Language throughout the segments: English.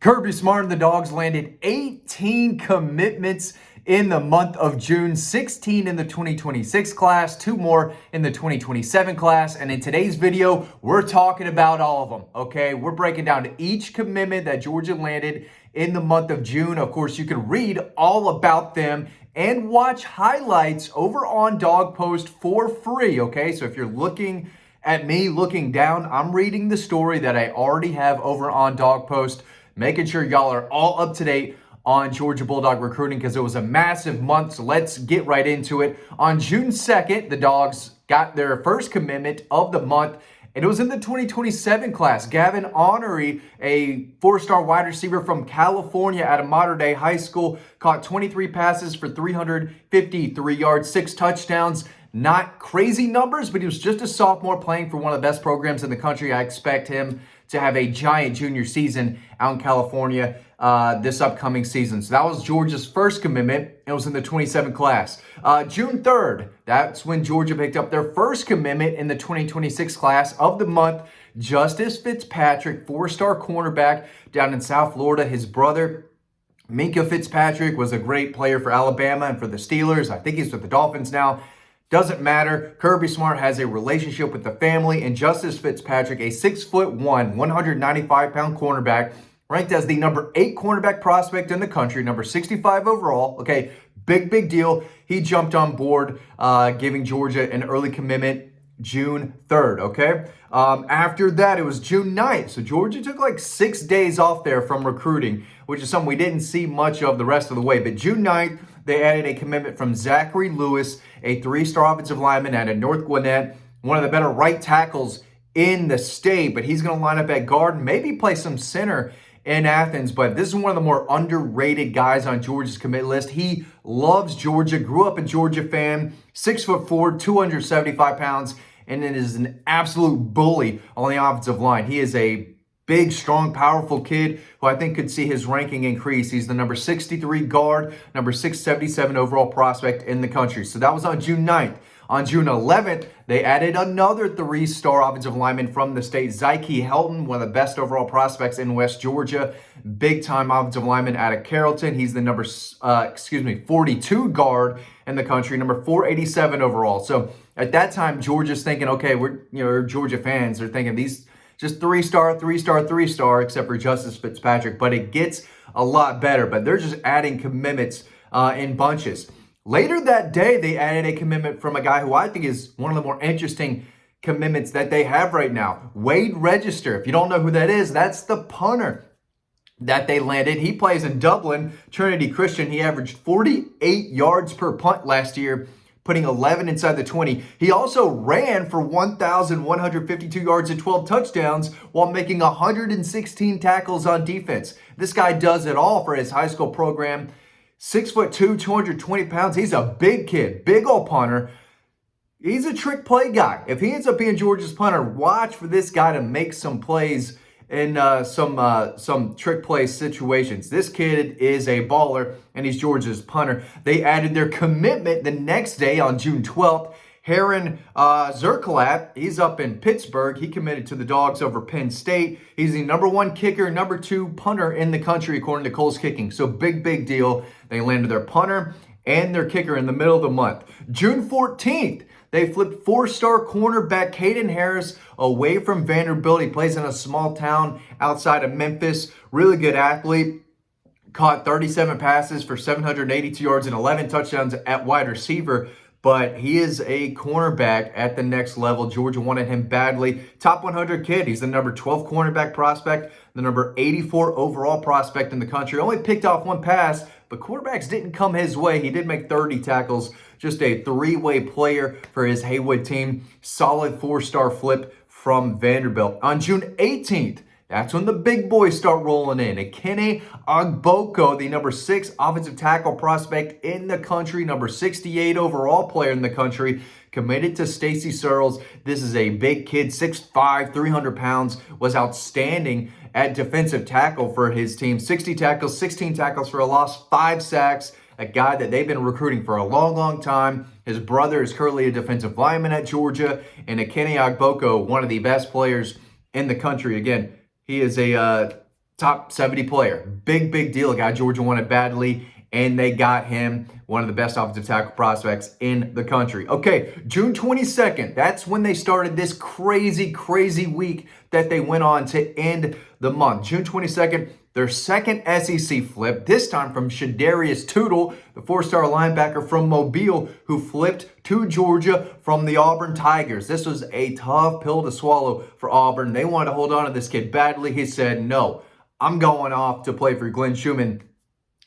Kirby Smart and the Dogs landed 18 commitments in the month of June, 16 in the 2026 class, 2 more in the 2027 class. And in today's video, we're talking about all of them, okay? We're breaking down each commitment that Georgia landed in the month of June. Of course, you can read all about them and watch highlights over on Dawg Post for free, okay? So if you're looking at me looking down, I'm reading the story that I already have over on Dawg Post, making sure y'all are all up to date on Georgia Bulldog recruiting because it was a massive month. So let's get right into it. On June 2nd, the Dogs got their first commitment of the month, and it was in the 2027 class. Gavin Honory, a 4-star wide receiver from California out of Mater Dei High School, caught 23 passes for 353 yards, 6 touchdowns. Not crazy numbers, but he was just a sophomore playing for one of the best programs in the country. I expect him to have a giant junior season out in California this upcoming season. So that was Georgia's first commitment. It was in the 27 class. June 3rd, that's when Georgia picked up their first commitment in the 2026 class of the month. Justice Fitzpatrick, 4-star cornerback down in South Florida. His brother, Minkah Fitzpatrick, was a great player for Alabama and for the Steelers. I think he's with the Dolphins now. Doesn't matter. Kirby Smart has a relationship with the family, and Justice Fitzpatrick, a 6'1", 195-pound cornerback, ranked as the number 8 cornerback prospect in the country, number 65 overall. Okay, big deal. He jumped on board, giving Georgia an early commitment June 3rd, okay? After that, it was June 9th. So Georgia took like 6 days off there from recruiting, which is something we didn't see much of the rest of the way. But June 9th, they added a commitment from Zachary Lewis, a 3-star offensive lineman out of North Gwinnett, one of the better right tackles in the state, but he's going to line up at guard and maybe play some center in Athens. But this is one of the more underrated guys on Georgia's commit list. He loves Georgia, grew up a Georgia fan, 6'4", 275 pounds, and it is an absolute bully on the offensive line. He is a big, strong, powerful kid who I think could see his ranking increase. He's the number 63 guard, number 677 overall prospect in the country. So that was on June 9th. On June 11th, they added another 3-star offensive lineman from the state, Zyke Helton, one of the best overall prospects in West Georgia. Big-time offensive lineman out of Carrollton. He's the number 42 guard in the country, number 487 overall. So at that time, Georgia's thinking, okay, we're Georgia fans. They're thinking these just 3-star, except for Justice Fitzpatrick. But it gets a lot better. But they're just adding commitments in bunches. Later that day, they added a commitment from a guy who I think is one of the more interesting commitments that they have right now, Wade Register. If you don't know who that is, that's the punter that they landed. He plays in Dublin, Trinity Christian. He averaged 48 yards per punt last year, putting 11 inside the 20. He also ran for 1,152 yards and 12 touchdowns while making 116 tackles on defense. This guy does it all for his high school program. 6'2", 220 pounds. He's a big kid, big old punter. He's a trick play guy. If he ends up being Georgia's punter, watch for this guy to make some plays in some trick play situations. This kid is a baller, and he's Georgia's punter. They added their commitment the next day on June 12th. Heron Zerkalat, he's up in Pittsburgh. He committed to the Dogs over Penn State. He's the number 1 kicker, number 2 punter in the country, according to Cole's Kicking. So big deal. They landed their punter and their kicker in the middle of the month. June 14th, they flipped 4-star cornerback Caden Harris away from Vanderbilt. He plays in a small town outside of Memphis. Really good athlete. Caught 37 passes for 782 yards and 11 touchdowns at wide receiver. But he is a cornerback at the next level. Georgia wanted him badly. Top 100 kid. He's the number 12 cornerback prospect, the number 84 overall prospect in the country. Only picked off 1 pass, but quarterbacks didn't come his way. He did make 30 tackles. Just a 3-way player for his Haywood team. Solid 4-star flip from Vanderbilt. On June 18th, that's when the big boys start rolling in. Ekene Ogboko, the number 6 offensive tackle prospect in the country, number 68 overall player in the country, committed to Stacy Searles. This is a big kid, 6'5", 300 pounds, was outstanding at defensive tackle for his team. 60 tackles, 16 tackles for a loss, 5 sacks. A guy that they've been recruiting for a long time. His brother is currently a defensive lineman at Georgia. And Ekene Ogboko, one of the best players in the country. Again, he is a top 70 player. Big deal. A guy Georgia wanted badly, and they got him, one of the best offensive tackle prospects in the country. Okay, June 22nd, that's when they started this crazy week that they went on to end the month. June 22nd, their second SEC flip, this time from Shadarius Toodel, the four-star linebacker from Mobile, who flipped to Georgia from the Auburn Tigers. This was a tough pill to swallow for Auburn. They wanted to hold on to this kid badly. He said, no, I'm going off to play for Glenn Schumann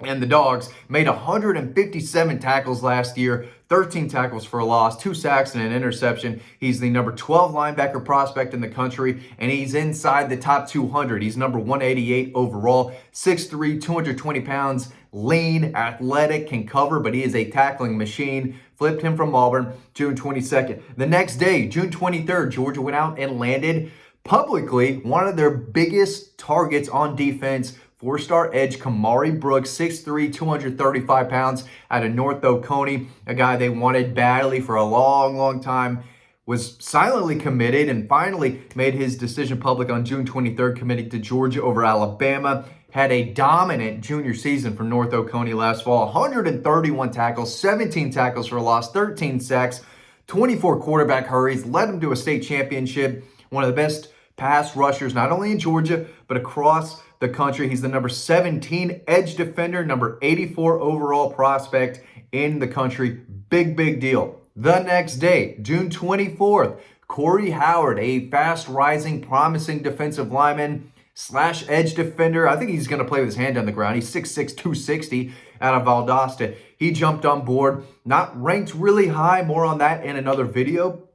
and the Dogs. Made 157 tackles last year, 13 tackles for a loss, 2 sacks and an interception. He's the number 12 linebacker prospect in the country, and he's inside the top 200. He's number 188 overall, 6'3", 220 pounds, lean, athletic, can cover, but he is a tackling machine. Flipped him from Auburn, June 22nd. The next day, June 23rd, Georgia went out and landed publicly one of their biggest targets on defense, four-star edge Kamari Brooks, 6'3", 235 pounds, out of North Oconee, a guy they wanted badly for a long time, was silently committed and finally made his decision public on June 23rd, committing to Georgia over Alabama. Had a dominant junior season for North Oconee last fall, 131 tackles, 17 tackles for a loss, 13 sacks, 24 quarterback hurries, led them to a state championship, one of the best pass rushers, not only in Georgia, but across the country. He's the number 17 edge defender, number 84 overall prospect in the country. Big deal. The next day, June 24th, Corey Howard, a fast-rising, promising defensive lineman / edge defender. I think he's going to play with his hand on the ground. He's 6'6", 260 out of Valdosta. He jumped on board, not ranked really high, more on that in another video,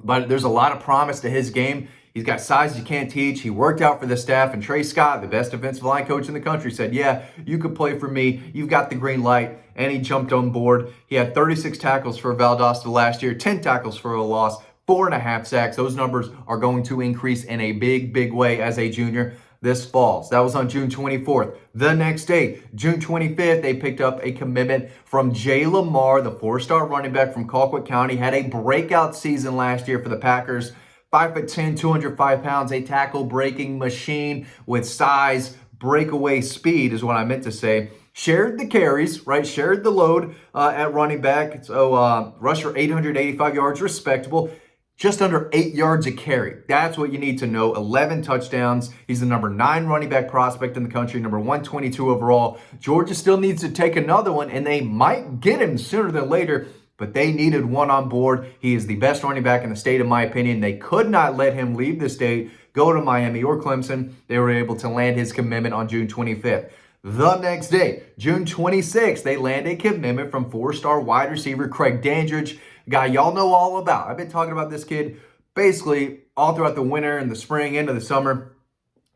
but there's a lot of promise to his game. He's got size you can't teach. He worked out for the staff, and Trey Scott, the best defensive line coach in the country, said, yeah, you could play for me. You've got the green light, and he jumped on board. He had 36 tackles for Valdosta last year, 10 tackles for a loss, 4.5 sacks. Those numbers are going to increase in a big way as a junior this fall. So that was on June 24th. The next day, June 25th, they picked up a commitment from Lamar, the four-star running back from Colquitt County. Had a breakout season last year for the Packers. 5'10", 205 pounds, a tackle-breaking machine with size, breakaway speed is what I meant to say. Shared the carries, right? Shared the load at running back. So rushed for 885 yards, respectable. Just under 8 yards a carry. That's what you need to know. 11 touchdowns. He's the number 9 running back prospect in the country, number 122 overall. Georgia still needs to take another one, and they might get him sooner than later, but they needed one on board. He is the best running back in the state, in my opinion. They could not let him leave the state, go to Miami or Clemson. They were able to land his commitment on June 25th. The next day, June 26th, they land a commitment from four-star wide receiver Craig Dandridge, a guy y'all know all about. I've been talking about this kid basically all throughout the winter and the spring, into the summer.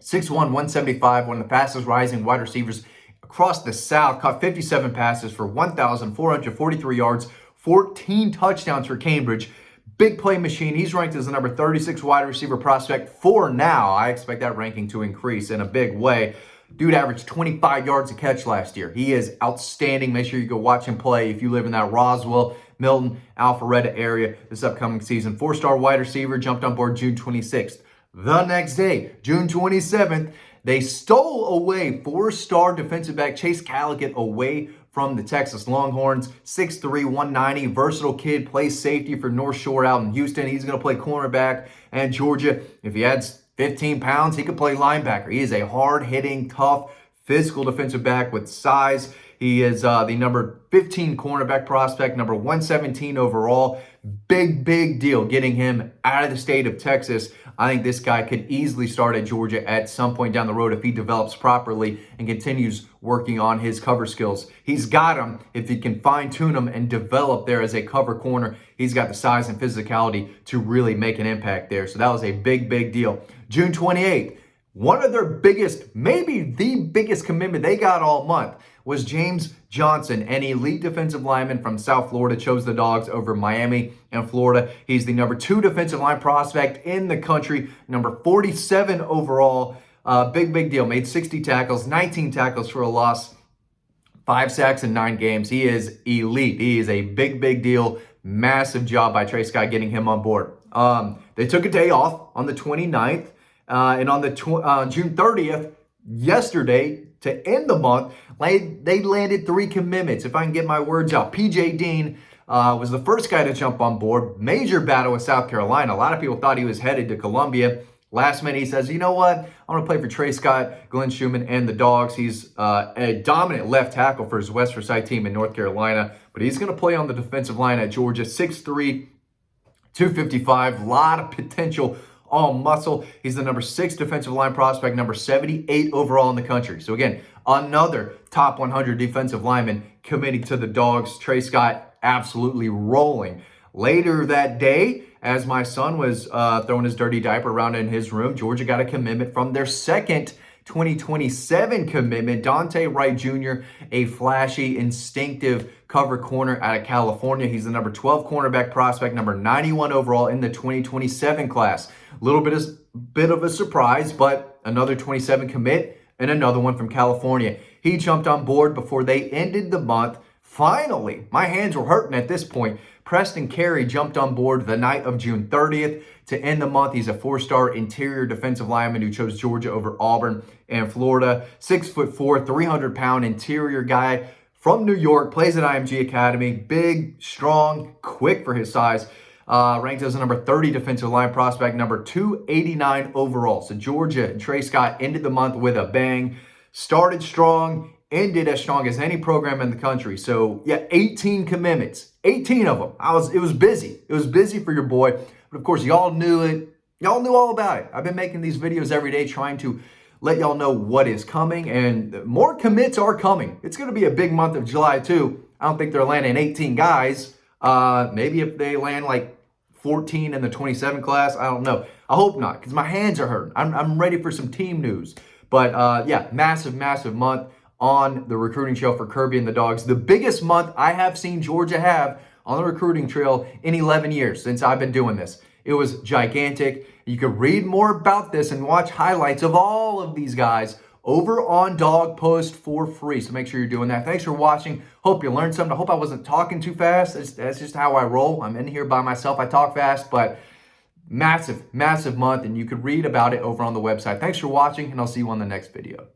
6'1", 175, one of the fastest rising wide receivers across the South. Caught 57 passes for 1,443 yards, 14 touchdowns for Cambridge. Big play machine. He's ranked as the number 36 wide receiver prospect for now. I expect that ranking to increase in a big way. Dude averaged 25 yards a catch last year. He is outstanding. Make sure you go watch him play if you live in that Roswell, Milton, Alpharetta area this upcoming season. Four-star wide receiver, jumped on board June 26th. The next day, June 27th, they stole away four-star defensive back Chase Callaghan away from the Texas Longhorns. 6'3", 190, versatile kid, plays safety for North Shore out in Houston. He's going to play cornerback. And Georgia, if he adds 15 pounds, he could play linebacker. He is a hard-hitting, tough, physical defensive back with size. He is the number 15 cornerback prospect, number 117 overall. Big deal getting him out of the state of Texas. I think this guy could easily start at Georgia at some point down the road if he develops properly and continues working on his cover skills. He's got him. If he can fine-tune him and develop there as a cover corner, he's got the size and physicality to really make an impact there. So that was a big deal. June 28th, one of their biggest, maybe the biggest commitment they got all month was James Johnson, an elite defensive lineman from South Florida, chose the Dogs over Miami and Florida. He's the number 2 defensive line prospect in the country, number 47 overall. Big deal. Made 60 tackles, 19 tackles for a loss, 5 sacks in 9 games. He is elite. He is a big deal. Massive job by Trey Scott getting him on board. They took a day off on the 29th, and on the June 30th, yesterday to end the month, they landed 3 commitments. If I can get my words out, PJ Dean was the first guy to jump on board. Major battle with South Carolina. A lot of people thought he was headed to Columbia. Last minute, he says, you know what? I'm going to play for Trey Scott, Glenn Schumann, and the Dogs. He's a dominant left tackle for his West Forsyth team in North Carolina, but he's going to play on the defensive line at Georgia. 6'3", 255, a lot of potential, all muscle. He's the number 6 defensive line prospect, number 78 overall in the country. So again, another top 100 defensive lineman committing to the Dogs. Trey Scott absolutely rolling. Later that day, as my son was throwing his dirty diaper around in his room, Georgia got a commitment from their second 2027 commitment, Dante Wright Jr., a flashy, instinctive cover corner out of California. He's the number 12 cornerback prospect, number 91 overall in the 2027 class. A little bit of a surprise, but another 27 commit and another one from California. He jumped on board before they ended the month. Finally, my hands were hurting at this point. Preston Carey jumped on board the night of June 30th to end the month. He's a 4-star interior defensive lineman who chose Georgia over Auburn and Florida. 6'4", 300-pound interior guy from New York, plays at IMG Academy. Big, strong, quick for his size. Ranked as the number 30 defensive line prospect, number 289 overall. So Georgia and Trey Scott ended the month with a bang. Started strong, ended as strong as any program in the country. So yeah, 18 commitments, 18 of them. It was busy. It was busy for your boy. But of course, y'all knew it. Y'all knew all about it. I've been making these videos every day trying to let y'all know what is coming, and more commits are coming. It's going to be a big month of July too. I don't think they're landing 18 guys. Maybe if they land like 14 in the 27 class, I don't know. I hope not, because my hands are hurting. I'm ready for some team news. But yeah, massive month on the recruiting trail for Kirby and the Dogs. The biggest month I have seen Georgia have on the recruiting trail in 11 years since I've been doing this. It was gigantic. You can read more about this and watch highlights of all of these guys over on Dawg Post for free. So make sure you're doing that. Thanks for watching. Hope you learned something. I hope I wasn't talking too fast. That's just how I roll. I'm in here by myself. I talk fast, but massive month, and you could read about it over on the website. Thanks for watching, and I'll see you on the next video.